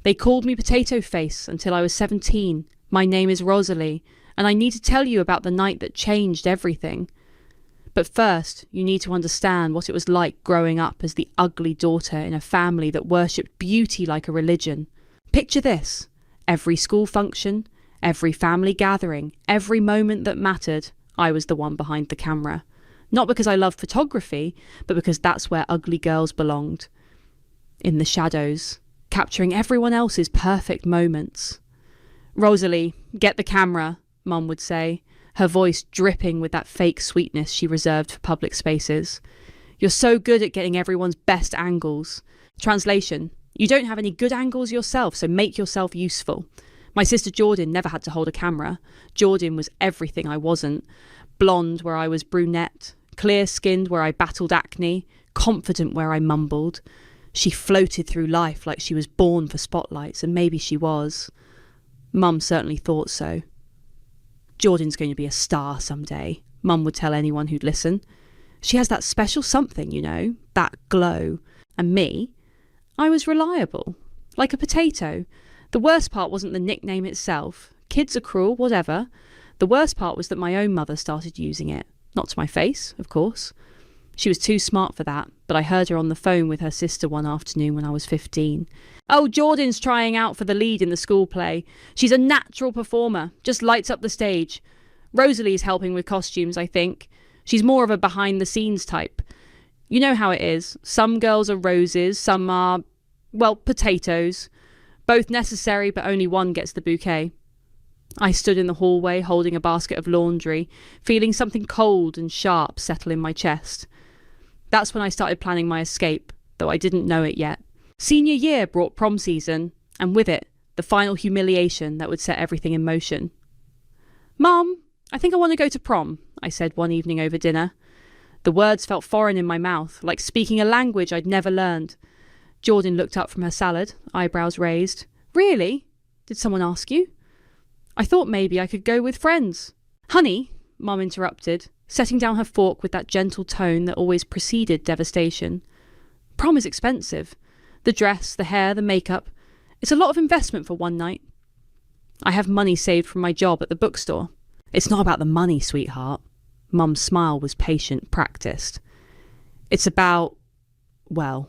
They called me Potato Face until I was 17. My name is Rosalie, and I need to tell you about the night that changed everything. But first, you need to understand what it was like growing up as the ugly daughter in a family that worshipped beauty like a religion. Picture this. Every school function, every family gathering, every moment that mattered, I was the one behind the camera. Not because I loved photography, but because that's where ugly girls belonged. In the shadows, capturing everyone else's perfect moments. "Rosalie, get the camera," Mum would say, her voice dripping with that fake sweetness she reserved for public spaces. "You're so good at getting everyone's best angles." Translation: you don't have any good angles yourself, so make yourself useful. My sister Jordan never had to hold a camera. Jordan was everything I wasn't. Blonde where I was brunette, clear-skinned where I battled acne, confident where I mumbled. She floated through life like she was born for spotlights, and maybe she was. Mum certainly thought so. "Jordan's going to be a star someday," Mum would tell anyone who'd listen. "She has that special something, you know, that glow." And me? I was reliable. Like a potato. The worst part wasn't the nickname itself. Kids are cruel, whatever. The worst part was that my own mother started using it. Not to my face, of course. She was too smart for that, but I heard her on the phone with her sister one afternoon when I was 15. "Oh, Jordan's trying out for the lead in the school play. She's a natural performer, just lights up the stage. Rosalie's helping with costumes, I think. She's more of a behind-the-scenes type. You know how it is. Some girls are roses, some are, well, potatoes. Both necessary, but only one gets the bouquet." I stood in the hallway holding a basket of laundry, feeling something cold and sharp settle in my chest. That's when I started planning my escape, though I didn't know it yet. Senior year brought prom season, and with it, the final humiliation that would set everything in motion. "Mum, I think I want to go to prom," I said one evening over dinner. The words felt foreign in my mouth, like speaking a language I'd never learned. Jordan looked up from her salad, eyebrows raised. "Really? Did someone ask you?" "I thought maybe I could go with friends." "Honey," Mum interrupted, setting down her fork with that gentle tone that always preceded devastation. "Prom is expensive. The dress, the hair, the makeup. It's a lot of investment for one night. I have money saved from my job at the bookstore." "It's not about the money, sweetheart." Mum's smile was patient, practiced. "It's about, well,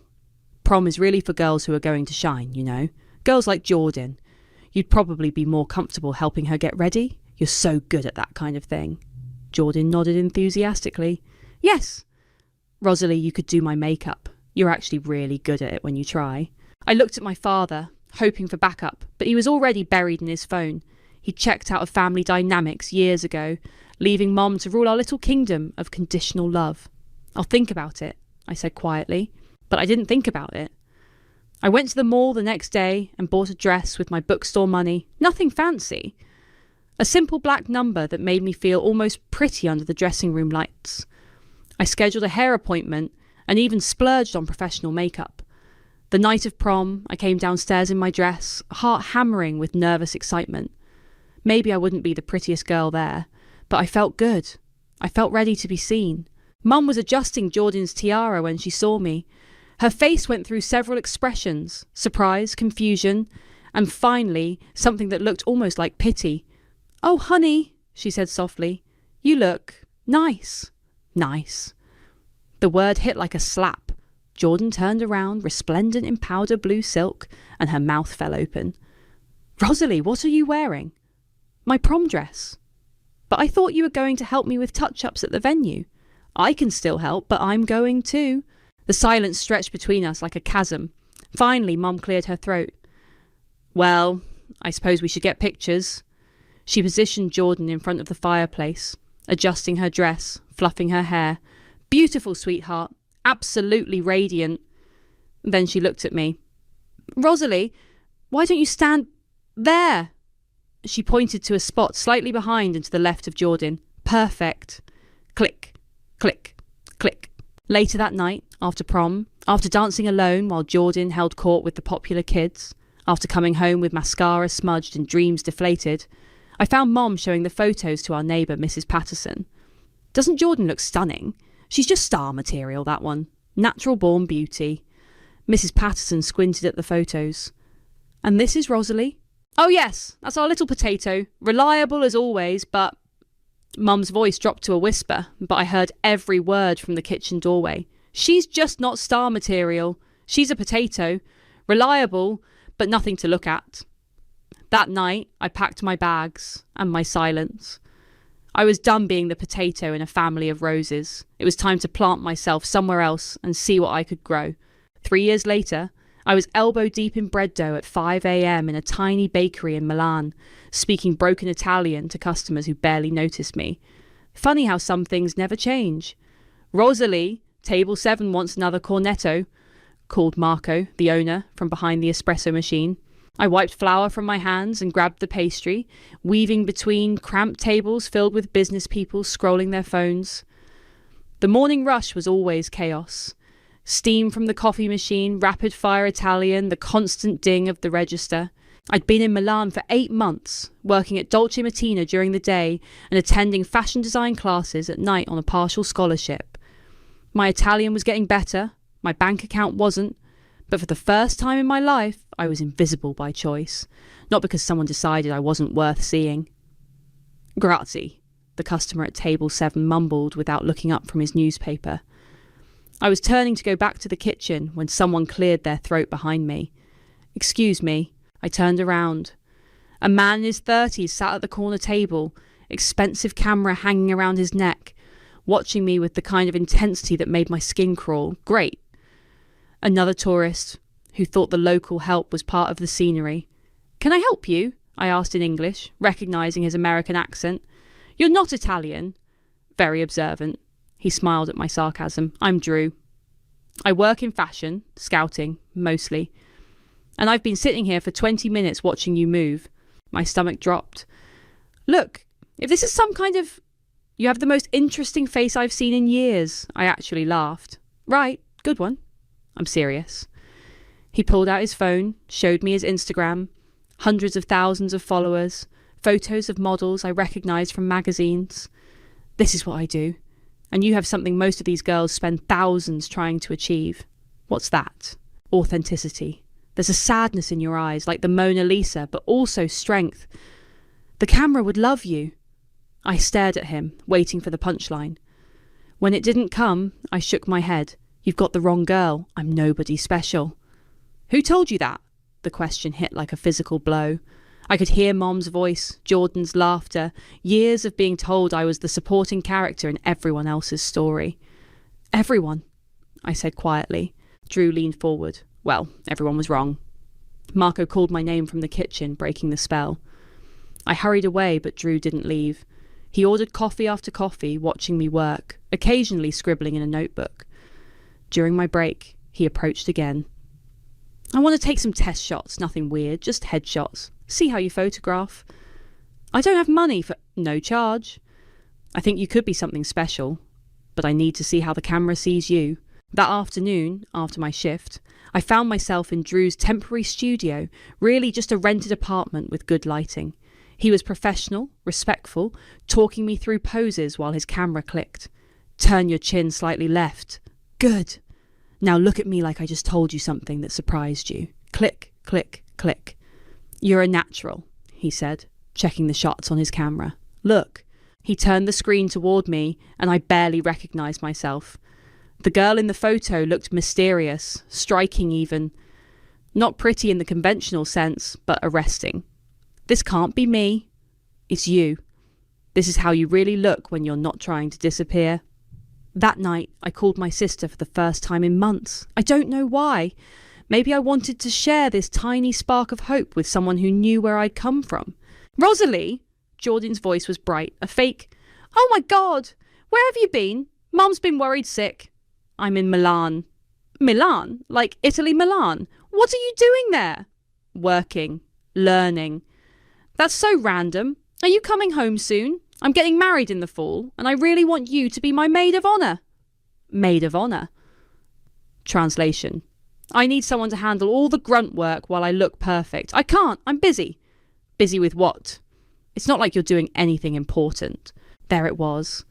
prom is really for girls who are going to shine, you know. Girls like Jordan. You'd probably be more comfortable helping her get ready. You're so good at that kind of thing." Jordan nodded enthusiastically. "Yes. Rosalie, you could do my makeup. You're actually really good at it when you try." I looked at my father, hoping for backup, but he was already buried in his phone. He checked out of Family Dynamics years ago, leaving Mom to rule our little kingdom of conditional love. "I'll think about it," I said quietly, but I didn't think about it. I went to the mall the next day and bought a dress with my bookstore money. Nothing fancy. A simple black number that made me feel almost pretty under the dressing room lights. I scheduled a hair appointment and even splurged on professional makeup. The night of prom, I came downstairs in my dress, heart hammering with nervous excitement. Maybe I wouldn't be the prettiest girl there, but I felt good. I felt ready to be seen. Mum was adjusting Jordan's tiara when she saw me. Her face went through several expressions: surprise, confusion, and finally something that looked almost like pity. "Oh, honey," she said softly, "you look nice." Nice. The word hit like a slap. Jordan turned around, resplendent in powder blue silk, and her mouth fell open. "Rosalie, what are you wearing?" "My prom dress." "But I thought you were going to help me with touch-ups at the venue." "I can still help, but I'm going too." The silence stretched between us like a chasm. Finally, Mum cleared her throat. "Well, I suppose we should get pictures." She positioned Jordan in front of the fireplace, adjusting her dress, fluffing her hair. "Beautiful, sweetheart. Absolutely radiant." Then she looked at me. "Rosalie, why don't you stand there?" She pointed to a spot slightly behind and to the left of Jordan. "Perfect." Click, click, click. Later that night, after prom, after dancing alone while Jordan held court with the popular kids, after coming home with mascara smudged and dreams deflated, I found Mom showing the photos to our neighbour, Mrs. Patterson. "Doesn't Jordan look stunning? She's just star material, that one. Natural born beauty." Mrs. Patterson squinted at the photos. And this is Rosalie. Oh yes, that's our little potato. Reliable as always, but... Mum's voice dropped to a whisper, but I heard every word from the kitchen doorway. She's just not star material. She's a potato. Reliable, but nothing to look at. That night, I packed my bags and my silence. I was done being the potato in a family of roses. It was time to plant myself somewhere else and see what I could grow. 3 years later, I was elbow deep in bread dough at 5 a.m. in a tiny bakery in Milan, speaking broken Italian to customers who barely noticed me. Funny how some things never change. Rosalie, table 7 wants another cornetto, called Marco, the owner, from behind the espresso machine. I wiped flour from my hands and grabbed the pastry, weaving between cramped tables filled with business people scrolling their phones. The morning rush was always chaos. Steam from the coffee machine, rapid-fire Italian, the constant ding of the register. I'd been in Milan for 8 months, working at Dolce Mattina during the day and attending fashion design classes at night on a partial scholarship. My Italian was getting better, my bank account wasn't, but for the first time in my life, I was invisible by choice, not because someone decided I wasn't worth seeing. Grazie, the customer at table 7 mumbled without looking up from his newspaper. I was turning to go back to the kitchen when someone cleared their throat behind me. Excuse me. I turned around. A man in his 30s sat at the corner table, expensive camera hanging around his neck, watching me with the kind of intensity that made my skin crawl. Great. Another tourist, who thought the local help was part of the scenery. Can I help you? I asked in English, recognising his American accent. You're not Italian. Very observant. He smiled at my sarcasm. I'm Drew. I work in fashion, scouting, mostly. And I've been sitting here for 20 minutes watching you move. My stomach dropped. Look, if this is some kind of... You have the most interesting face I've seen in years. I actually laughed. Right, good one. I'm serious. He pulled out his phone, showed me his Instagram, hundreds of thousands of followers, photos of models I recognised from magazines. This is what I do. And you have something most of these girls spend thousands trying to achieve. What's that? Authenticity. There's a sadness in your eyes, like the Mona Lisa, but also strength. The camera would love you. I stared at him, waiting for the punchline. When it didn't come, I shook my head. You've got the wrong girl. I'm nobody special. Who told you that? The question hit like a physical blow. I could hear Mom's voice, Jordan's laughter, years of being told I was the supporting character in everyone else's story. Everyone, I said quietly. Drew leaned forward. Well, everyone was wrong. Marco called my name from the kitchen, breaking the spell. I hurried away, but Drew didn't leave. He ordered coffee after coffee, watching me work, occasionally scribbling in a notebook. During my break, he approached again. I want to take some test shots, nothing weird, just headshots. See how you photograph. I don't have money for... No charge. I think you could be something special, but I need to see how the camera sees you. That afternoon, after my shift, I found myself in Drew's temporary studio, really just a rented apartment with good lighting. He was professional, respectful, talking me through poses while his camera clicked. Turn your chin slightly left. Good. Now look at me like I just told you something that surprised you. Click, click, click. You're a natural, he said, checking the shots on his camera. Look. He turned the screen toward me, and I barely recognised myself. The girl in the photo looked mysterious, striking even. Not pretty in the conventional sense, but arresting. This can't be me. It's you. This is how you really look when you're not trying to disappear. That night, I called my sister for the first time in months. I don't know why. Maybe I wanted to share this tiny spark of hope with someone who knew where I'd come from. Rosalie! Jordan's voice was bright, a fake. Oh my God! Where have you been? Mum's been worried sick. I'm in Milan. Milan? Like Italy, Milan? What are you doing there? Working. Learning. That's so random. Are you coming home soon? I'm getting married in the fall, and I really want you to be my maid of honour. Maid of honour? Translation. I need someone to handle all the grunt work while I look perfect. I can't. I'm busy. Busy with what? It's not like you're doing anything important. There it was.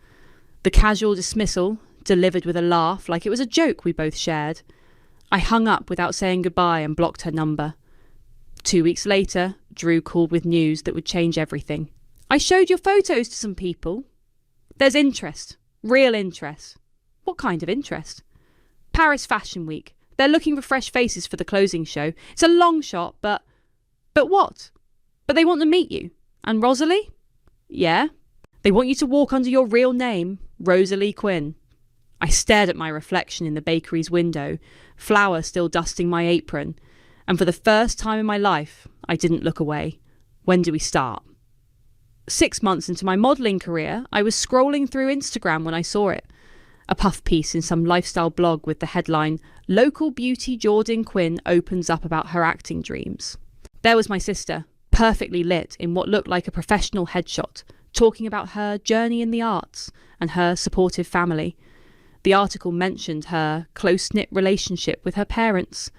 The casual dismissal, delivered with a laugh like it was a joke we both shared. I hung up without saying goodbye and blocked her number. 2 weeks later, Drew called with news that would change everything. I showed your photos to some people. There's interest. Real interest. What kind of interest? Paris Fashion Week. They're looking for fresh faces for the closing show. It's a long shot, but... But what? But they want to meet you. And Rosalie? Yeah. They want you to walk under your real name, Rosalie Quinn. I stared at my reflection in the bakery's window, flour still dusting my apron, and for the first time in my life, I didn't look away. When do we start? 6 months into my modelling career, I was scrolling through Instagram when I saw it. A puff piece in some lifestyle blog with the headline, "Local beauty Jordan Quinn opens up about her acting dreams." There was my sister, perfectly lit in what looked like a professional headshot, talking about her journey in the arts and her supportive family. The article mentioned her close-knit relationship with her parents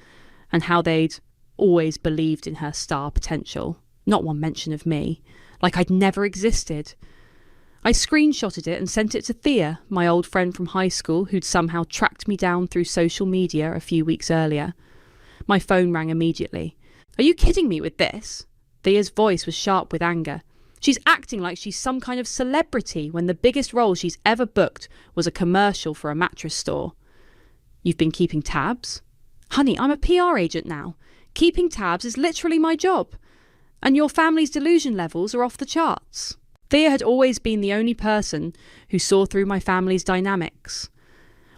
and how they'd always believed in her star potential. Not one mention of me, like I'd never existed. I screenshotted it and sent it to Thea, my old friend from high school who'd somehow tracked me down through social media a few weeks earlier. My phone rang immediately. "Are you kidding me with this?" Thea's voice was sharp with anger. She's acting like she's some kind of celebrity when the biggest role she's ever booked was a commercial for a mattress store. "You've been keeping tabs?" "Honey, I'm a PR agent now. Keeping tabs is literally my job. And your family's delusion levels are off the charts." Thea had always been the only person who saw through my family's dynamics.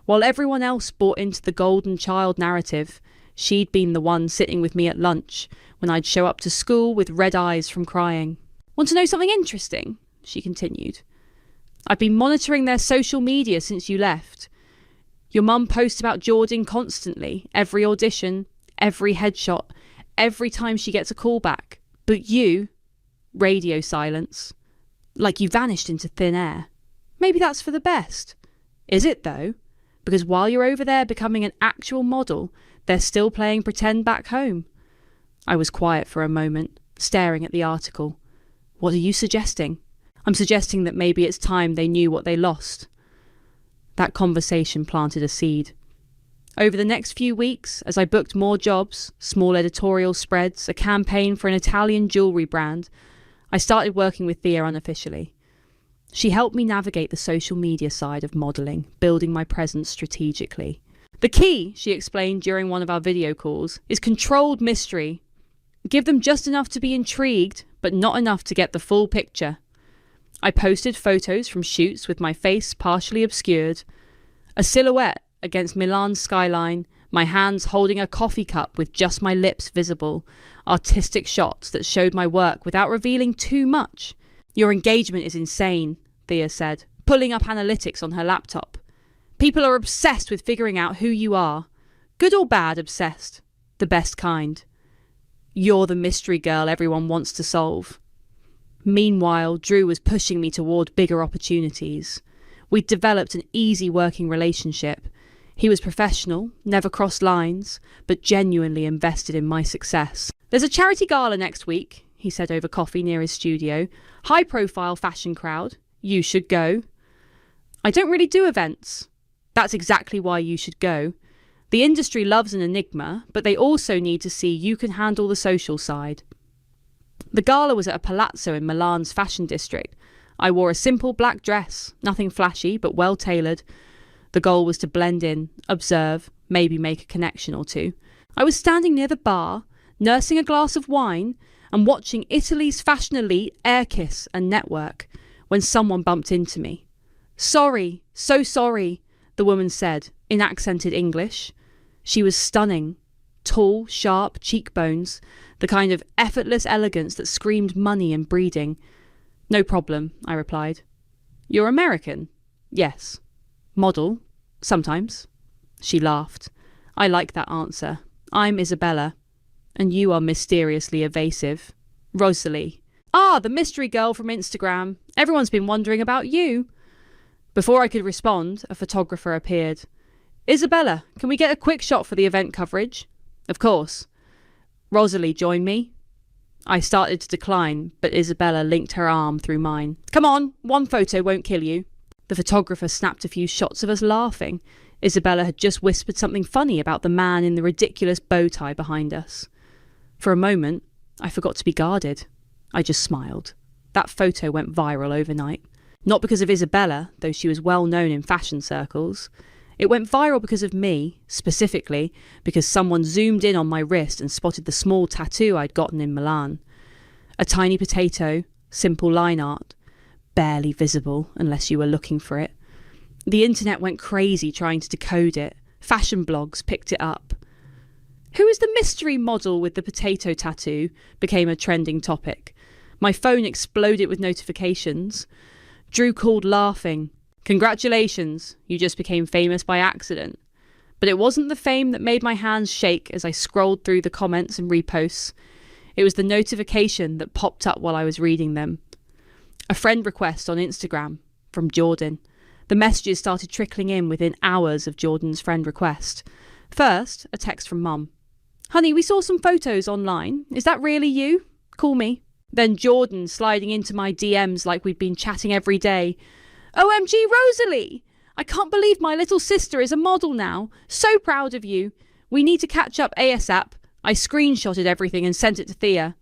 While everyone else bought into the golden child narrative, she'd been the one sitting with me at lunch when I'd show up to school with red eyes from crying. "Want to know something interesting?" she continued. "I've been monitoring their social media since you left. Your mum posts about Jordan constantly, every audition, every headshot, every time she gets a call back. But you..." Radio silence. "Like you vanished into thin air. Maybe that's for the best." "Is it though? Because while you're over there becoming an actual model, they're still playing pretend back home." I was quiet for a moment, staring at the article. "What are you suggesting?" "I'm suggesting that maybe it's time they knew what they lost." That conversation planted a seed. Over the next few weeks, as I booked more jobs, small editorial spreads, a campaign for an Italian jewellery brand, I started working with Thea unofficially. She helped me navigate the social media side of modelling, building my presence strategically. "The key," she explained during one of our video calls, "is controlled mystery. Give them just enough to be intrigued, but not enough to get the full picture." I posted photos from shoots with my face partially obscured, a silhouette against Milan's skyline, my hands holding a coffee cup with just my lips visible, artistic shots that showed my work without revealing too much. "Your engagement is insane," Thea said, pulling up analytics on her laptop. "People are obsessed with figuring out who you are. Good or bad obsessed. The best kind. You're the mystery girl everyone wants to solve." Meanwhile, Drew was pushing me toward bigger opportunities. We'd developed an easy working relationship. He was professional, never crossed lines, but genuinely invested in my success. "There's a charity gala next week," he said over coffee near his studio. "High-profile fashion crowd. You should go." "I don't really do events." "That's exactly why you should go. The industry loves an enigma, but they also need to see you can handle the social side." The gala was at a palazzo in Milan's fashion district. I wore a simple black dress, nothing flashy, but well-tailored. The goal was to blend in, observe, maybe make a connection or two. I was standing near the bar, nursing a glass of wine, and watching Italy's fashion elite air kiss and network, when someone bumped into me. "Sorry, so sorry," the woman said, in accented English. She was stunning. Tall, sharp cheekbones, the kind of effortless elegance that screamed money and breeding. "No problem," I replied. "You're American?" "Yes." "Model?" "Sometimes." She laughed. "I like that answer. I'm Isabella. And you are mysteriously evasive. Rosalie." "Ah, the mystery girl from Instagram. Everyone's been wondering about you." Before I could respond, a photographer appeared. "Isabella, can we get a quick shot for the event coverage?" "Of course." "Rosalie, join me." I started to decline, but Isabella linked her arm through mine. "Come on, one photo won't kill you." The photographer snapped a few shots of us laughing. Isabella had just whispered something funny about the man in the ridiculous bow tie behind us. For a moment, I forgot to be guarded. I just smiled. That photo went viral overnight. Not because of Isabella, though she was well known in fashion circles. It went viral because of me, specifically because someone zoomed in on my wrist and spotted the small tattoo I'd gotten in Milan. A tiny potato, simple line art, barely visible unless you were looking for it. The internet went crazy trying to decode it. Fashion blogs picked it up. Who is the mystery model with the potato tattoo became a trending topic. My phone exploded with notifications. Drew called laughing. Congratulations, you just became famous by accident. But it wasn't the fame that made my hands shake as I scrolled through the comments and reposts. It was the notification that popped up while I was reading them. A friend request on Instagram from Jordan. The messages started trickling in within hours of Jordan's friend request. First, a text from Mum. Honey, we saw some photos online. Is that really you? Call me. Then Jordan sliding into my DMs like we'd been chatting every day. OMG, Rosalie! I can't believe my little sister is a model now. So proud of you. We need to catch up ASAP. I screenshotted everything and sent it to Thea.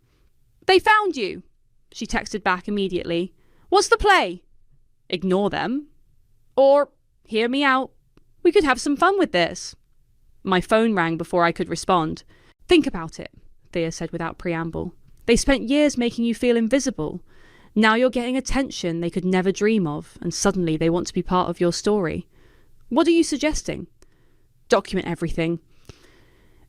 They found you, she texted back immediately. What's the play? Ignore them. Or, hear me out. We could have some fun with this. My phone rang before I could respond. Think about it, Thea said without preamble. They spent years making you feel invisible. Now you're getting attention they could never dream of, and suddenly they want to be part of your story. What are you suggesting? Document everything.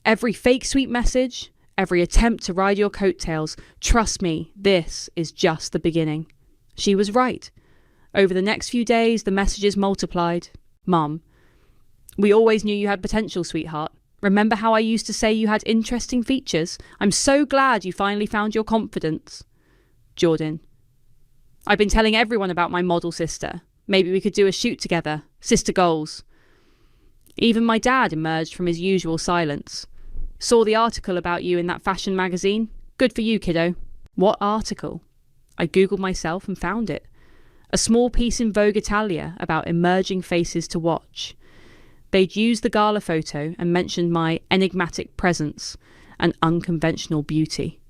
Every fake sweet message, every attempt to ride your coattails. Trust me, this is just the beginning. She was right. Over the next few days, the messages multiplied. Mum, we always knew you had potential, sweetheart. Remember how I used to say you had interesting features? I'm so glad you finally found your confidence. Jordan, I've been telling everyone about my model sister. Maybe we could do a shoot together. Sister goals. Even my dad emerged from his usual silence. Saw the article about you in that fashion magazine? Good for you, kiddo. What article? I googled myself and found it. A small piece in Vogue Italia about emerging faces to watch. They'd used the gala photo and mentioned my enigmatic presence and unconventional beauty.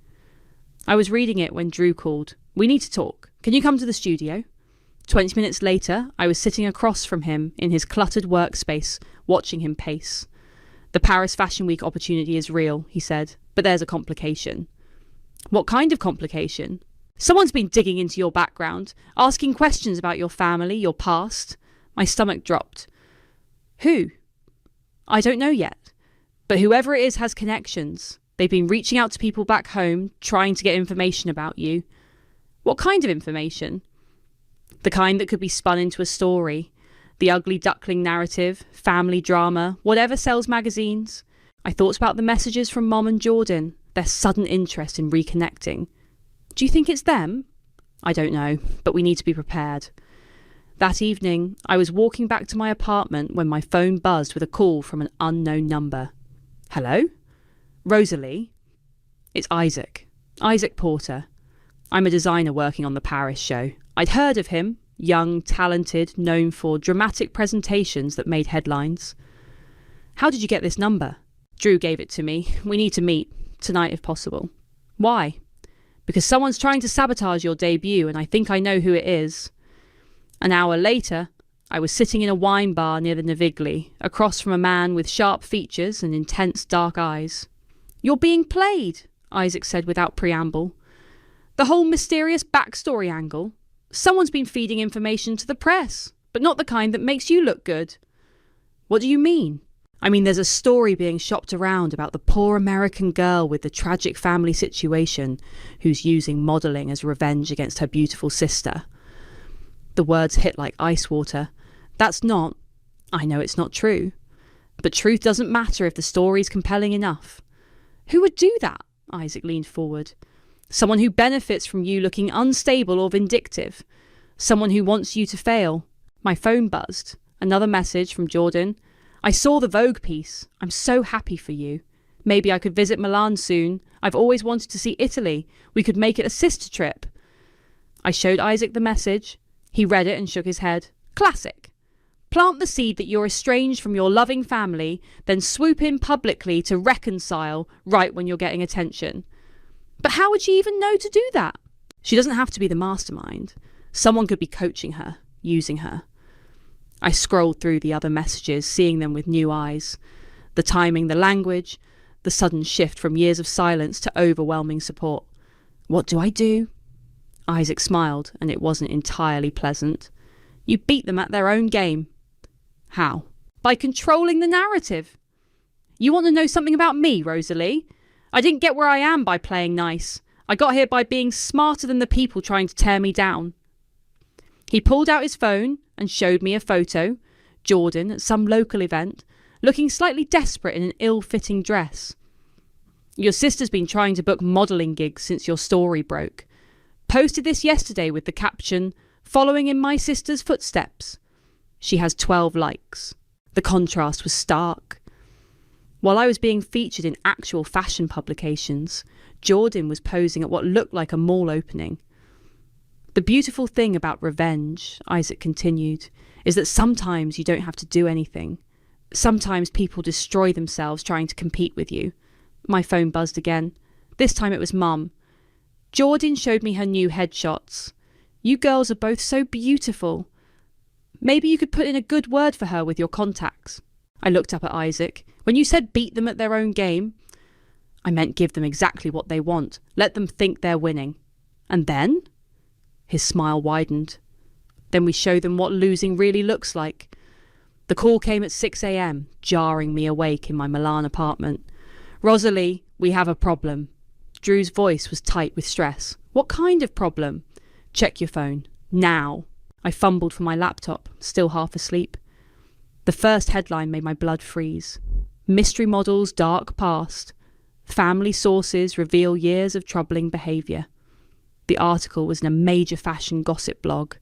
I was reading it when Drew called. We need to talk. Can you come to the studio? 20 minutes later, I was sitting across from him in his cluttered workspace, watching him pace. The Paris Fashion Week opportunity is real, he said, but there's a complication. What kind of complication? Someone's been digging into your background, asking questions about your family, your past. My stomach dropped. Who? I don't know yet. But whoever it is has connections. They've been reaching out to people back home, trying to get information about you. What kind of information? The kind that could be spun into a story. The ugly duckling narrative, family drama, whatever sells magazines. I thought about the messages from Mom and Jordan, their sudden interest in reconnecting. Do you think it's them? I don't know, but we need to be prepared. That evening, I was walking back to my apartment when my phone buzzed with a call from an unknown number. Hello? Rosalie? It's Isaac. Isaac Porter. I'm a designer working on the Paris show. I'd heard of him, young, talented, known for dramatic presentations that made headlines. How did you get this number? Drew gave it to me. We need to meet, tonight if possible. Why? Because someone's trying to sabotage your debut and I think I know who it is. An hour later, I was sitting in a wine bar near the Navigli, across from a man with sharp features and intense dark eyes. You're being played, Isaac said without preamble. The whole mysterious backstory angle. Someone's been feeding information to the press, but not the kind that makes you look good. What do you mean? I mean, there's a story being shopped around about the poor American girl with the tragic family situation who's using modelling as revenge against her beautiful sister. The words hit like ice water. That's not... I know it's not true. But truth doesn't matter if the story's compelling enough. Who would do that? Isaac leaned forward. Someone who benefits from you looking unstable or vindictive. Someone who wants you to fail. My phone buzzed. Another message from Jordan. I saw the Vogue piece. I'm so happy for you. Maybe I could visit Milan soon. I've always wanted to see Italy. We could make it a sister trip. I showed Isaac the message. He read it and shook his head. Classic. Plant the seed that you're estranged from your loving family, then swoop in publicly to reconcile right when you're getting attention. But how would she even know to do that? She doesn't have to be the mastermind. Someone could be coaching her, using her. I scrolled through the other messages, seeing them with new eyes. The timing, the language, the sudden shift from years of silence to overwhelming support. What do I do? Isaac smiled, and it wasn't entirely pleasant. You beat them at their own game. How? By controlling the narrative. You want to know something about me, Rosalie? I didn't get where I am by playing nice. I got here by being smarter than the people trying to tear me down. He pulled out his phone and showed me a photo, Jordan at some local event, looking slightly desperate in an ill-fitting dress. Your sister's been trying to book modelling gigs since your story broke. Posted this yesterday with the caption, "Following in my sister's footsteps." She has 12 likes. The contrast was stark. While I was being featured in actual fashion publications, Jordan was posing at what looked like a mall opening. The beautiful thing about revenge, Isaac continued, is that sometimes you don't have to do anything. Sometimes people destroy themselves trying to compete with you. My phone buzzed again. This time it was Mum. Jordan showed me her new headshots. You girls are both so beautiful. Maybe you could put in a good word for her with your contacts. I looked up at Isaac. When you said beat them at their own game, I meant give them exactly what they want. Let them think they're winning. And then? His smile widened. Then we show them what losing really looks like. The call came at 6 a.m, jarring me awake in my Milan apartment. Rosalie, we have a problem. Drew's voice was tight with stress. What kind of problem? Check your phone. Now. I fumbled for my laptop, still half asleep. The first headline made my blood freeze. Mystery models dark past. Family sources reveal years of troubling behaviour. The article was in a major fashion gossip blog,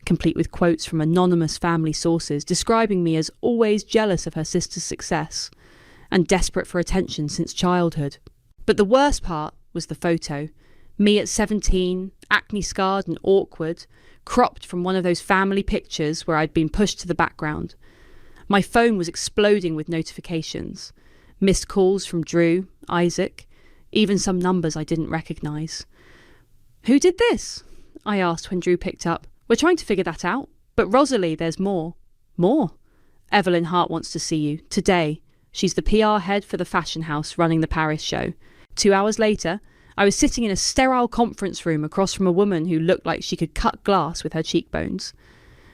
complete with quotes from anonymous family sources describing me as always jealous of her sister's success and desperate for attention since childhood. But the worst part was the photo. Me at 17, acne-scarred and awkward, cropped from one of those family pictures where I'd been pushed to the background. My phone was exploding with notifications. Missed calls from Drew, Isaac, even some numbers I didn't recognise. Who did this? I asked when Drew picked up. We're trying to figure that out. But Rosalie, there's more. More? Evelyn Hart wants to see you, today. She's the PR head for the fashion house running the Paris show. 2 hours later, I was sitting in a sterile conference room across from a woman who looked like she could cut glass with her cheekbones.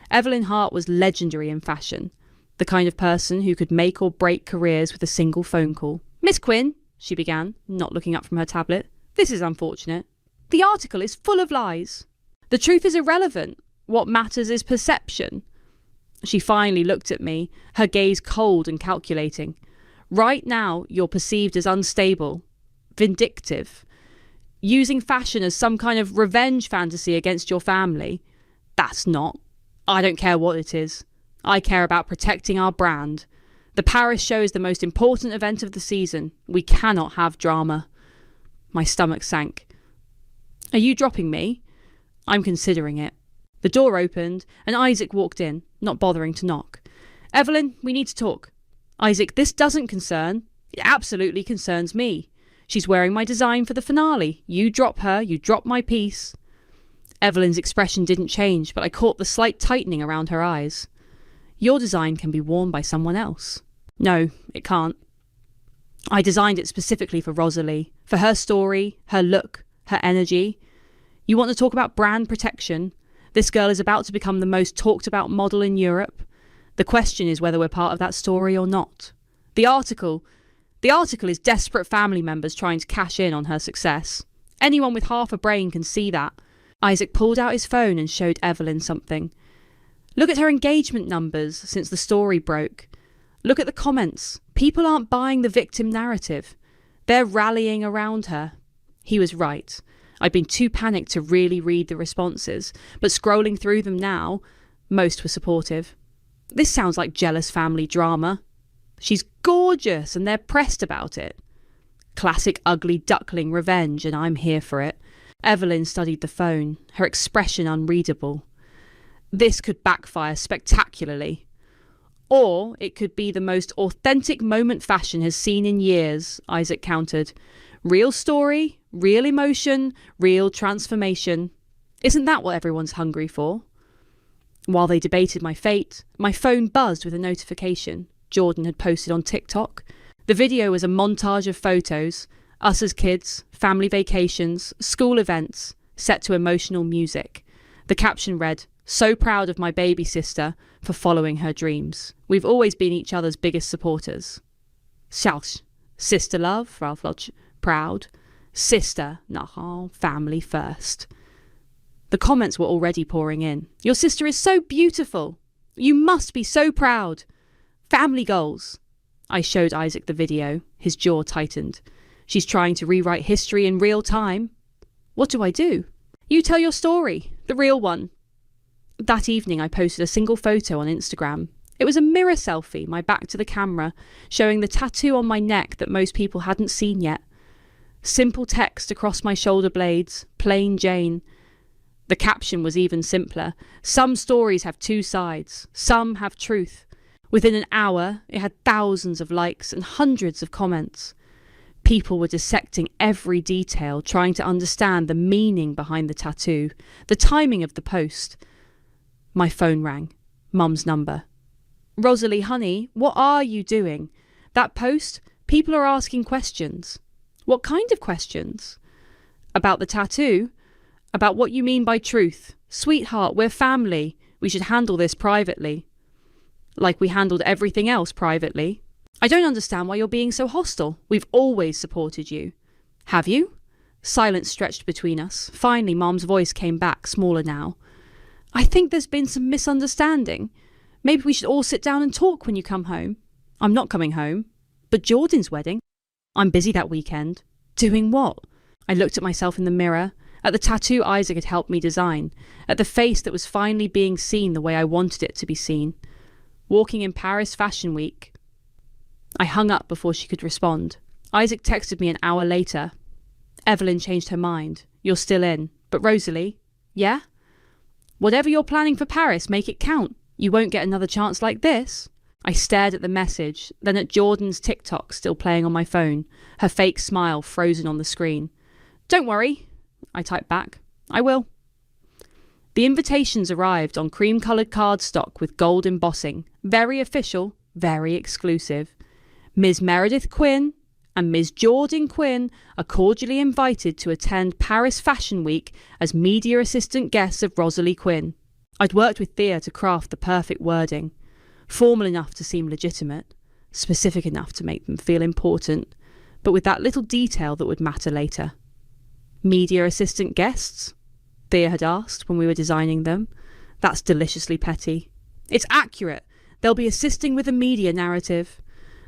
Evelyn Hart was legendary in fashion, the kind of person who could make or break careers with a single phone call. Miss Quinn, she began, not looking up from her tablet, this is unfortunate. The article is full of lies. The truth is irrelevant. What matters is perception. She finally looked at me, her gaze cold and calculating. Right now, you're perceived as unstable, vindictive, using fashion as some kind of revenge fantasy against your family. That's not. I don't care what it is. I care about protecting our brand. The Paris show is the most important event of the season. We cannot have drama. My stomach sank. Are you dropping me? I'm considering it. The door opened and Isaac walked in, not bothering to knock. Evelyn, we need to talk. Isaac, this doesn't concern. It absolutely concerns me. She's wearing my design for the finale. You drop her, you drop my piece. Evelyn's expression didn't change, but I caught the slight tightening around her eyes. Your design can be worn by someone else. No, it can't. I designed it specifically for Rosalie, for her story, her look, her energy. You want to talk about brand protection? This girl is about to become the most talked about model in Europe. The question is whether we're part of that story or not. The article is desperate family members trying to cash in on her success. Anyone with half a brain can see that. Isaac pulled out his phone and showed Evelyn something. Look at her engagement numbers since the story broke. Look at the comments. People aren't buying the victim narrative. They're rallying around her. He was right. I'd been too panicked to really read the responses, but scrolling through them now, most were supportive. This sounds like jealous family drama. She's gorgeous and they're pressed about it. Classic ugly duckling revenge, and I'm here for it. Evelyn studied the phone, her expression unreadable. This could backfire spectacularly. Or it could be the most authentic moment fashion has seen in years, Isaac countered. Real story, real emotion, real transformation. Isn't that what everyone's hungry for? While they debated my fate, my phone buzzed with a notification Jordan had posted on TikTok. The video was a montage of photos, us as kids, family vacations, school events, set to emotional music. The caption read, "So proud of my baby sister for following her dreams. We've always been each other's biggest supporters." Xiaox, sister love, Ralph Lodge, proud. Sister, nah, family first. The comments were already pouring in. "Your sister is so beautiful. You must be so proud. Family goals." I showed Isaac the video. His jaw tightened. "She's trying to rewrite history in real time." "What do I do?" "You tell your story, the real one." That evening I posted a single photo on Instagram. It was a mirror selfie, my back to the camera, showing the tattoo on my neck that most people hadn't seen yet. Simple text across my shoulder blades, plain Jane. The caption was even simpler. "Some stories have two sides, some have truth." Within an hour, it had thousands of likes and hundreds of comments. People were dissecting every detail, trying to understand the meaning behind the tattoo, the timing of the post. My phone rang. Mum's number. "Rosalie, honey, what are you doing? That post? People are asking questions." "What kind of questions?" "About the tattoo? About what you mean by truth. Sweetheart, we're family. We should handle this privately." "Like we handled everything else privately." "I don't understand why you're being so hostile. We've always supported you." "Have you?" Silence stretched between us. Finally, Mom's voice came back, smaller now. "I think there's been some misunderstanding. Maybe we should all sit down and talk when you come home." "I'm not coming home." "But Jordan's wedding." "I'm busy that weekend." "Doing what?" I looked at myself in the mirror, at the tattoo Isaac had helped me design, at the face that was finally being seen the way I wanted it to be seen. Walking in Paris Fashion Week. I hung up before she could respond. Isaac texted me an hour later. "Evelyn changed her mind. You're still in. But Rosalie?" "Yeah?" "Whatever you're planning for Paris, make it count. You won't get another chance like this." I stared at the message, then at Jordan's TikTok still playing on my phone, her fake smile frozen on the screen. "Don't worry," I typed back. "I will." The invitations arrived on cream-coloured cardstock with gold embossing. Very official, very exclusive. Ms. Meredith Quinn and Ms. Jordan Quinn are cordially invited to attend Paris Fashion Week as media assistant guests of Rosalie Quinn. I'd worked with Thea to craft the perfect wording. Formal enough to seem legitimate, specific enough to make them feel important, but with that little detail that would matter later. "Media assistant guests?" Thea had asked when we were designing them. "That's deliciously petty." "It's accurate. They'll be assisting with the media narrative."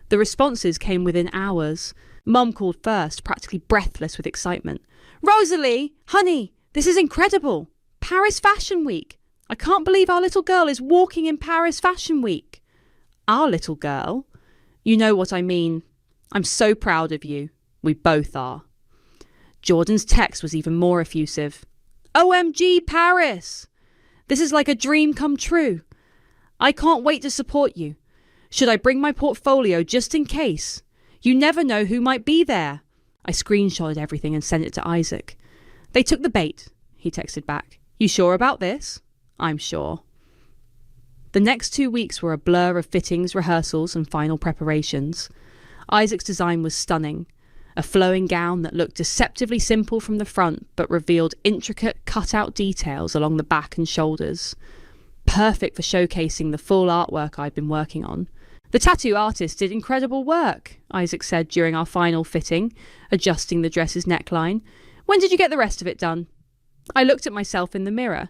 The responses came within hours. Mum called first, practically breathless with excitement. "Rosalie, honey, this is incredible. Paris Fashion Week. I can't believe our little girl is walking in Paris Fashion Week." "Our little girl?" "You know what I mean. I'm so proud of you. We both are." Jordan's text was even more effusive. "OMG Paris! This is like a dream come true. I can't wait to support you. Should I bring my portfolio just in case? You never know who might be there." I screenshotted everything and sent it to Isaac. "They took the bait," he texted back. "You sure about this?" "I'm sure." The next 2 weeks were a blur of fittings, rehearsals, and final preparations. Isaac's design was stunning. A flowing gown that looked deceptively simple from the front but revealed intricate cut-out details along the back and shoulders. Perfect for showcasing the full artwork I'd been working on. "The tattoo artist did incredible work," Isaac said during our final fitting, adjusting the dress's neckline. "When did you get the rest of it done?" I looked at myself in the mirror.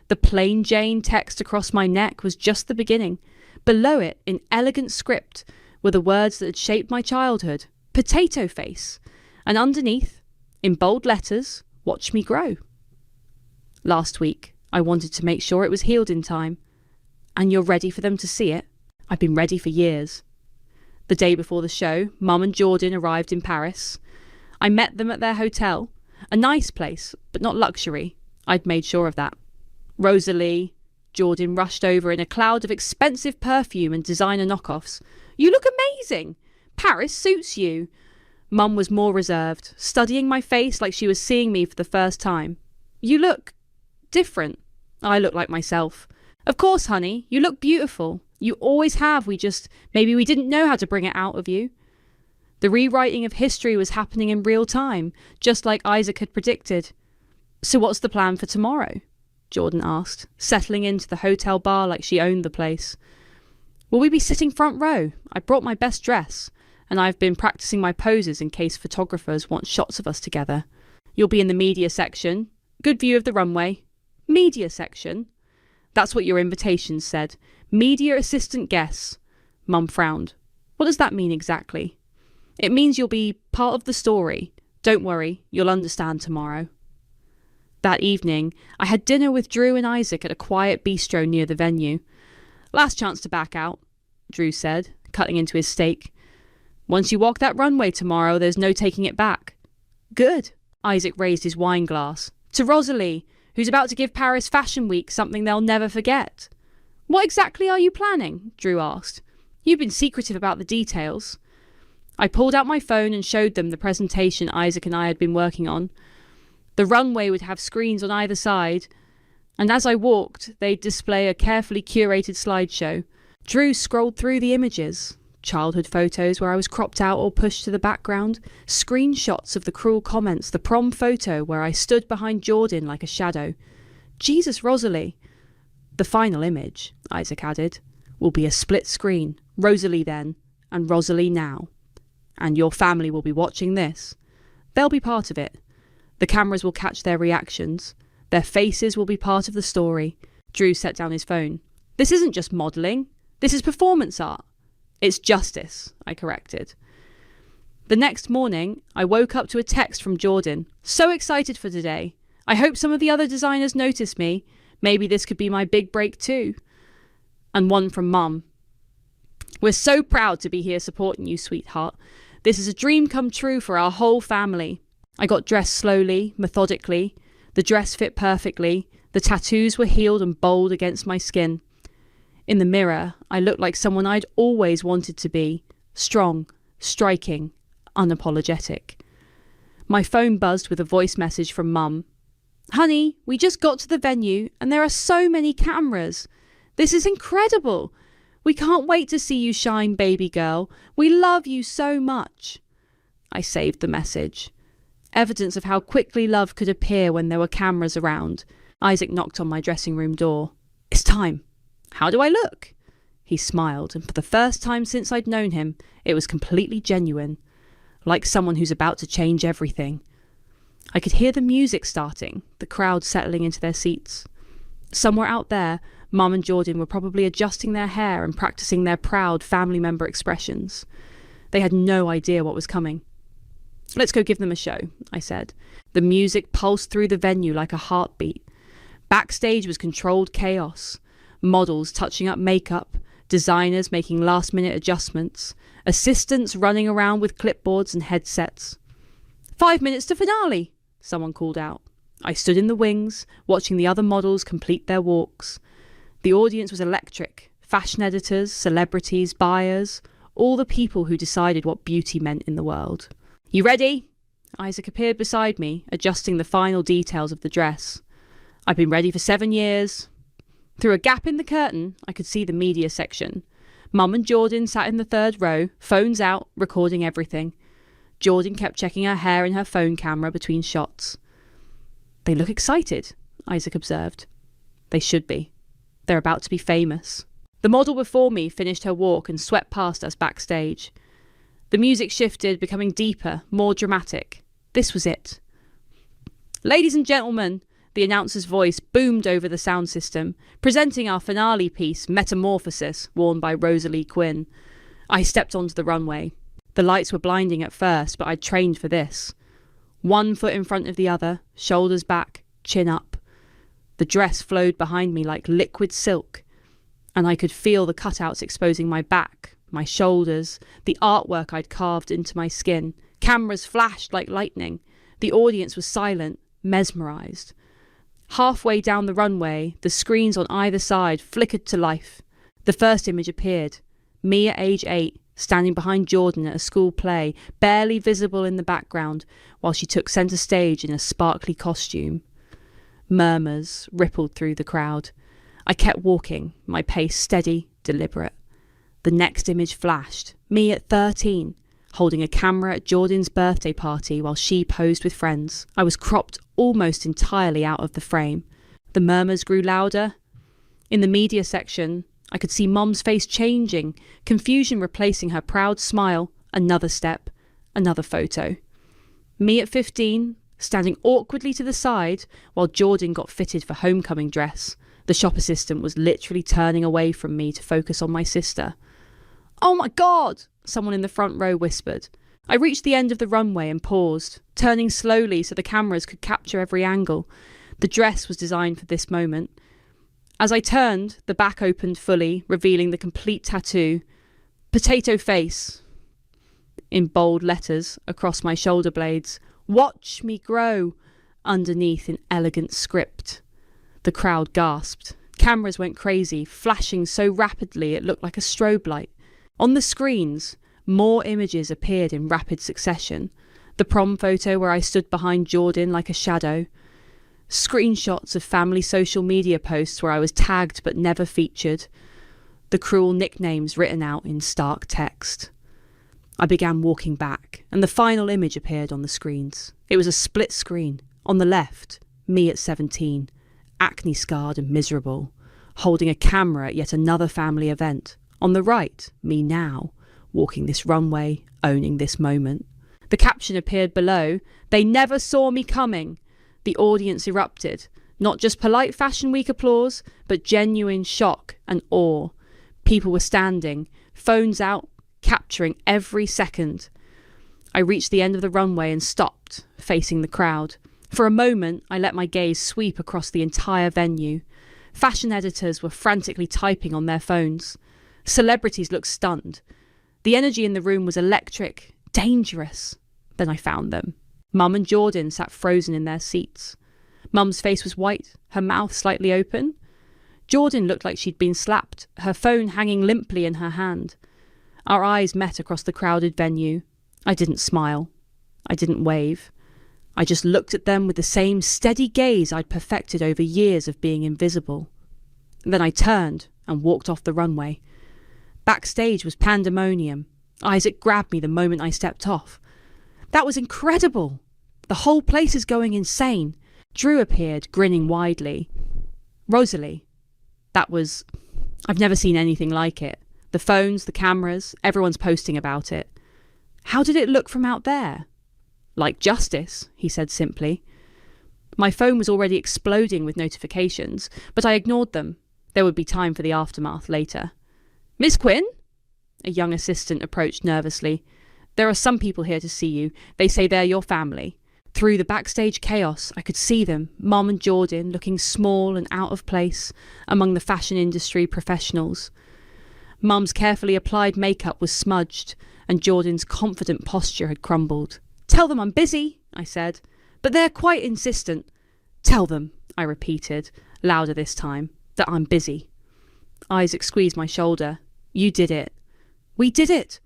The plain Jane text across my neck was just the beginning. Below it, in elegant script, were the words that had shaped my childhood. "Potato face." And underneath, in bold letters, "Watch me grow." Last week, I wanted to make sure it was healed in time. "And you're ready for them to see it?" I've been ready for years. The day before the show, Mum and Jordan arrived in Paris. I met them at their hotel. A nice place, but not luxury. I'd made sure of that. "Rosalie," Jordan rushed over in a cloud of expensive perfume and designer knockoffs. "You look amazing. Paris suits you." Mum was more reserved, studying my face like she was seeing me for the first time. You look different. I look like myself. Of course, honey, you look beautiful. You always have. Maybe we didn't know how to bring it out of you. The rewriting of history was happening in real time, just like Isaac had predicted. So what's the plan for tomorrow? Jordan asked, settling into the hotel bar like she owned the place. Will we be sitting front row? I brought my best dress, and I've been practicing my poses in case photographers want shots of us together. You'll be in the media section. Good view of the runway. Media section? That's what your invitation said. Media assistant guests. Mum frowned. What does that mean exactly? It means you'll be part of the story. Don't worry, you'll understand tomorrow. That evening, I had dinner with Drew and Isaac at a quiet bistro near the venue. Last chance to back out, Drew said, cutting into his steak. Once you walk that runway tomorrow, there's no taking it back. Good. Isaac raised his wine glass. To Rosalie, who's about to give Paris Fashion Week something they'll never forget. What exactly are you planning? Drew asked. You've been secretive about the details. I pulled out my phone and showed them the presentation Isaac and I had been working on. The runway would have screens on either side, and as I walked, they'd display a carefully curated slideshow. Drew scrolled through the images. Childhood photos where I was cropped out or pushed to the background, screenshots of the cruel comments, the prom photo where I stood behind Jordan like a shadow. Jesus, Rosalie. The final image, Isaac added, will be a split screen, Rosalie then, and Rosalie now. And your family will be watching this. They'll be part of it. The cameras will catch their reactions. Their faces will be part of the story. Drew set down his phone. This isn't just modelling. This is performance art. It's justice, I corrected. The next morning, I woke up to a text from Jordan. So excited for today. I hope some of the other designers notice me. Maybe this could be my big break too. And one from Mum. We're so proud to be here supporting you, sweetheart. This is a dream come true for our whole family. I got dressed slowly, methodically. The dress fit perfectly. The tattoos were healed and bold against my skin. In the mirror, I looked like someone I'd always wanted to be. Strong, striking, unapologetic. My phone buzzed with a voice message from Mum. Honey, we just got to the venue and there are so many cameras. This is incredible. We can't wait to see you shine, baby girl. We love you so much. I saved the message. Evidence of how quickly love could appear when there were cameras around. Isaac knocked on my dressing room door. It's time. How do I look? He smiled, and for the first time since I'd known him, it was completely genuine. Like someone who's about to change everything. I could hear the music starting, the crowd settling into their seats. Somewhere out there, Mum and Jordan were probably adjusting their hair and practicing their proud family member expressions. They had no idea what was coming. Let's go give them a show, I said. The music pulsed through the venue like a heartbeat. Backstage was controlled chaos. Models touching up makeup, designers making last-minute adjustments, assistants running around with clipboards and headsets. 5 minutes to finale, someone called out. I stood in the wings, watching the other models complete their walks. The audience was electric. Fashion editors, celebrities, buyers, all the people who decided what beauty meant in the world. You ready? Isaac appeared beside me, adjusting the final details of the dress. I've been ready for 7 years. Through a gap in the curtain, I could see the media section. Mum and Jordan sat in the third row, phones out, recording everything. Jordan kept checking her hair and her phone camera between shots. They look excited, Isaac observed. They should be. They're about to be famous. The model before me finished her walk and swept past us backstage. The music shifted, becoming deeper, more dramatic. This was it. Ladies and gentlemen, the announcer's voice boomed over the sound system, presenting our finale piece, Metamorphosis, worn by Rosalie Quinn. I stepped onto the runway. The lights were blinding at first, but I'd trained for this. 1 foot in front of the other, shoulders back, chin up. The dress flowed behind me like liquid silk, and I could feel the cutouts exposing my back, my shoulders, the artwork I'd carved into my skin. Cameras flashed like lightning. The audience was silent, mesmerised. Halfway down the runway, the screens on either side flickered to life. The first image appeared. Me at age 8, standing behind Jordan at a school play, barely visible in the background, while she took centre stage in a sparkly costume. Murmurs rippled through the crowd. I kept walking, my pace steady, deliberate. The next image flashed, me at 13, holding a camera at Jordan's birthday party while she posed with friends. I was cropped almost entirely out of the frame. The murmurs grew louder. In the media section, I could see Mom's face changing, confusion replacing her proud smile. Another step, another photo. Me at 15, standing awkwardly to the side while Jordan got fitted for homecoming dress. The shop assistant was literally turning away from me to focus on my sister. "Oh my God!" someone in the front row whispered. I reached the end of the runway and paused, turning slowly so the cameras could capture every angle. The dress was designed for this moment. As I turned, the back opened fully, revealing the complete tattoo. "Potato face," in bold letters across my shoulder blades. "Watch me grow," underneath in elegant script. The crowd gasped. Cameras went crazy, flashing so rapidly it looked like a strobe light. On the screens, more images appeared in rapid succession. The prom photo where I stood behind Jordan like a shadow. Screenshots of family social media posts where I was tagged but never featured. The cruel nicknames written out in stark text. I began walking back, and the final image appeared on the screens. It was a split screen. On the left, me at 17, acne-scarred and miserable, holding a camera at yet another family event. On the right, me now, walking this runway, owning this moment. The caption appeared below, "They never saw me coming." The audience erupted. Not just polite Fashion Week applause, but genuine shock and awe. People were standing, phones out, capturing every second. I reached the end of the runway and stopped, facing the crowd. For a moment, I let my gaze sweep across the entire venue. Fashion editors were frantically typing on their phones. Celebrities looked stunned. The energy in the room was electric, dangerous. Then I found them. Mum and Jordan sat frozen in their seats. Mum's face was white, her mouth slightly open. Jordan looked like she'd been slapped, her phone hanging limply in her hand. Our eyes met across the crowded venue. I didn't smile. I didn't wave. I just looked at them with the same steady gaze I'd perfected over years of being invisible. Then I turned and walked off the runway. Backstage was pandemonium. Isaac grabbed me the moment I stepped off. "That was incredible! The whole place is going insane." Drew appeared, grinning widely. "Rosalie, I've never seen anything like it. The phones, the cameras, everyone's posting about it. How did it look from out there?" "Like justice," he said simply. My phone was already exploding with notifications, but I ignored them. There would be time for the aftermath later. "Miss Quinn?" A young assistant approached nervously. "There are some people here to see you. They say they're your family." Through the backstage chaos, I could see them, Mum and Jordan, looking small and out of place among the fashion industry professionals. Mum's carefully applied makeup was smudged, and Jordan's confident posture had crumbled. "Tell them I'm busy," I said, "but they're quite insistent." "Tell them," I repeated, louder this time, "that I'm busy." Isaac squeezed my shoulder. "You did it." "We did it."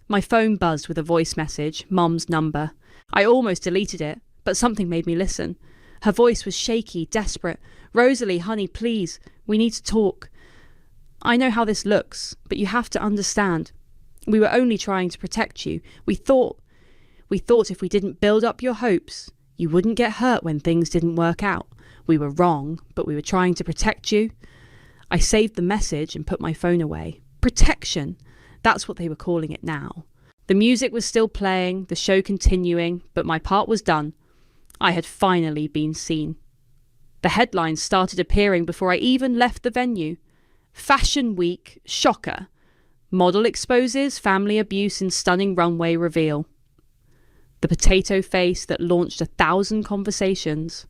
My phone buzzed with a voice message, Mum's number. I almost deleted it, but something made me listen. Her voice was shaky, desperate. "Rosalie, honey, please, we need to talk. I know how this looks, but you have to understand. We were only trying to protect you. We thought if we didn't build up your hopes, you wouldn't get hurt when things didn't work out. We were wrong, but we were trying to protect you." I saved the message and put my phone away. Protection. That's what they were calling it now. The music was still playing, the show continuing, but my part was done. I had finally been seen. The headlines started appearing before I even left the venue. Fashion Week shocker. Model exposes family abuse in stunning runway reveal. The potato face that launched 1,000 conversations.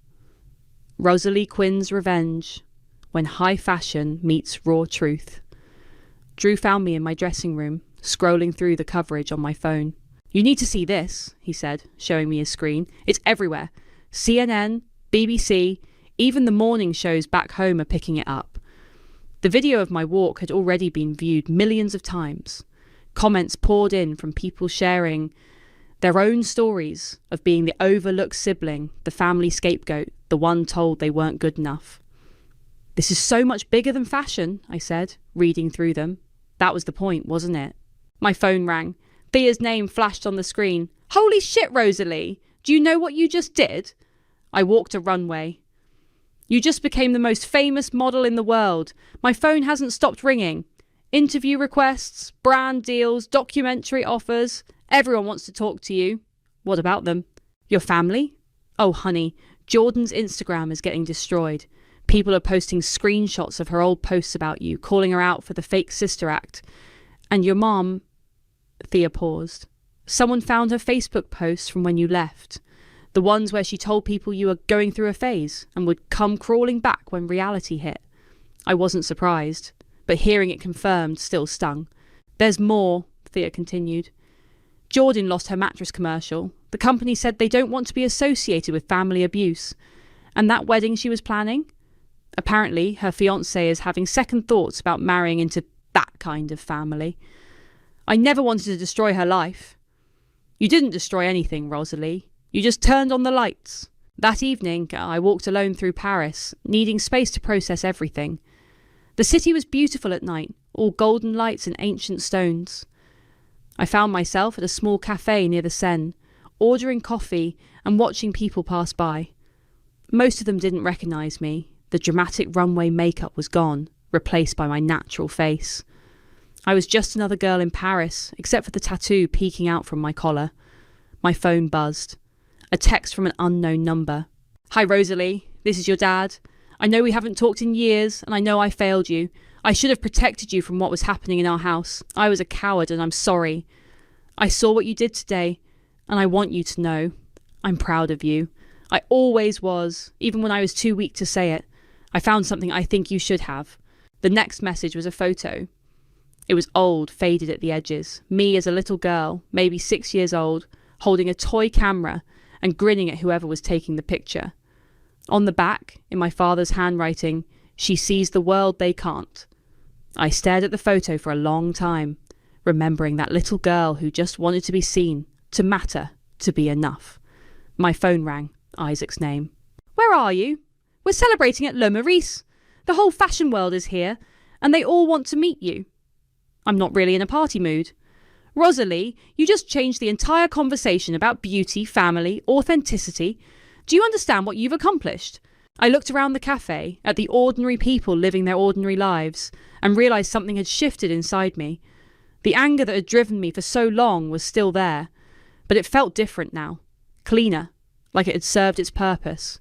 Rosalie Quinn's revenge. When high fashion meets raw truth. Drew found me in my dressing room, scrolling through the coverage on my phone. "You need to see this," he said, showing me his screen. "It's everywhere. CNN, BBC, even the morning shows back home are picking it up." The video of my walk had already been viewed millions of times. Comments poured in from people sharing their own stories of being the overlooked sibling, the family scapegoat, the one told they weren't good enough. "This is so much bigger than fashion," I said, reading through them. That was the point, wasn't it? My phone rang. Thea's name flashed on the screen. "Holy shit, Rosalie! Do you know what you just did?" I walked a runway. "You just became the most famous model in the world. My phone hasn't stopped ringing. Interview requests, brand deals, documentary offers. Everyone wants to talk to you." "What about them?" "Your family?" "Oh, honey, Jordan's Instagram is getting destroyed. People are posting screenshots of her old posts about you, calling her out for the fake sister act. And your mom..." Thea paused. "Someone found her Facebook posts from when you left. The ones where she told people you were going through a phase and would come crawling back when reality hit." I wasn't surprised, but hearing it confirmed still stung. "There's more," Thea continued. "Jordan lost her mattress commercial. The company said they don't want to be associated with family abuse. And that wedding she was planning? Apparently, her fiancé is having second thoughts about marrying into that kind of family. I never wanted to destroy her life." "You didn't destroy anything, Rosalie. You just turned on the lights." That evening, I walked alone through Paris, needing space to process everything. The city was beautiful at night, all golden lights and ancient stones. I found myself at a small cafe near the Seine, ordering coffee and watching people pass by. Most of them didn't recognise me. The dramatic runway makeup was gone, replaced by my natural face. I was just another girl in Paris, except for the tattoo peeking out from my collar. My phone buzzed. A text from an unknown number. "Hi, Rosalie. This is your dad. I know we haven't talked in years, and I know I failed you. I should have protected you from what was happening in our house. I was a coward, and I'm sorry. I saw what you did today, and I want you to know. I'm proud of you. I always was, even when I was too weak to say it. I found something I think you should have." The next message was a photo. It was old, faded at the edges. Me as a little girl, maybe 6 years old, holding a toy camera and grinning at whoever was taking the picture. On the back, in my father's handwriting, "She sees the world they can't." I stared at the photo for a long time, remembering that little girl who just wanted to be seen, to matter, to be enough. My phone rang, Isaac's name. "Where are you? We're celebrating at Le Maurice. The whole fashion world is here, and they all want to meet you." "I'm not really in a party mood." "Rosalie, you just changed the entire conversation about beauty, family, authenticity. Do you understand what you've accomplished?" I looked around the cafe, at the ordinary people living their ordinary lives, and realised something had shifted inside me. The anger that had driven me for so long was still there, but it felt different now. Cleaner, like it had served its purpose.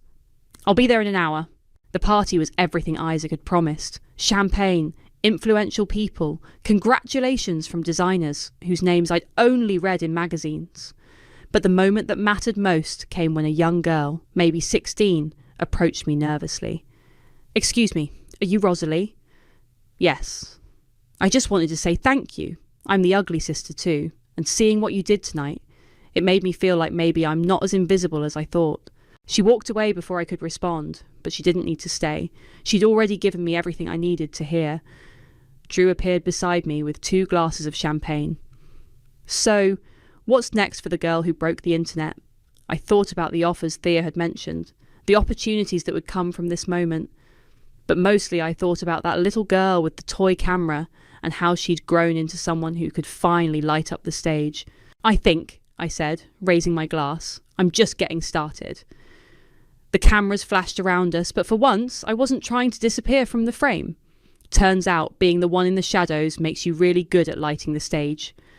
"I'll be there in an hour." The party was everything Isaac had promised. Champagne, influential people, congratulations from designers whose names I'd only read in magazines. But the moment that mattered most came when a young girl, maybe 16, approached me nervously. "Excuse me, are you Rosalie?" "Yes." "I just wanted to say thank you. I'm the ugly sister too, and seeing what you did tonight, it made me feel like maybe I'm not as invisible as I thought." She walked away before I could respond, but she didn't need to stay. She'd already given me everything I needed to hear. Drew appeared beside me with 2 glasses of champagne. "So, what's next for the girl who broke the internet?" I thought about the offers Thea had mentioned, the opportunities that would come from this moment. But mostly I thought about that little girl with the toy camera and how she'd grown into someone who could finally light up the stage. "I think," I said, raising my glass, "I'm just getting started." The cameras flashed around us, but for once I wasn't trying to disappear from the frame. Turns out being the one in the shadows makes you really good at lighting the stage.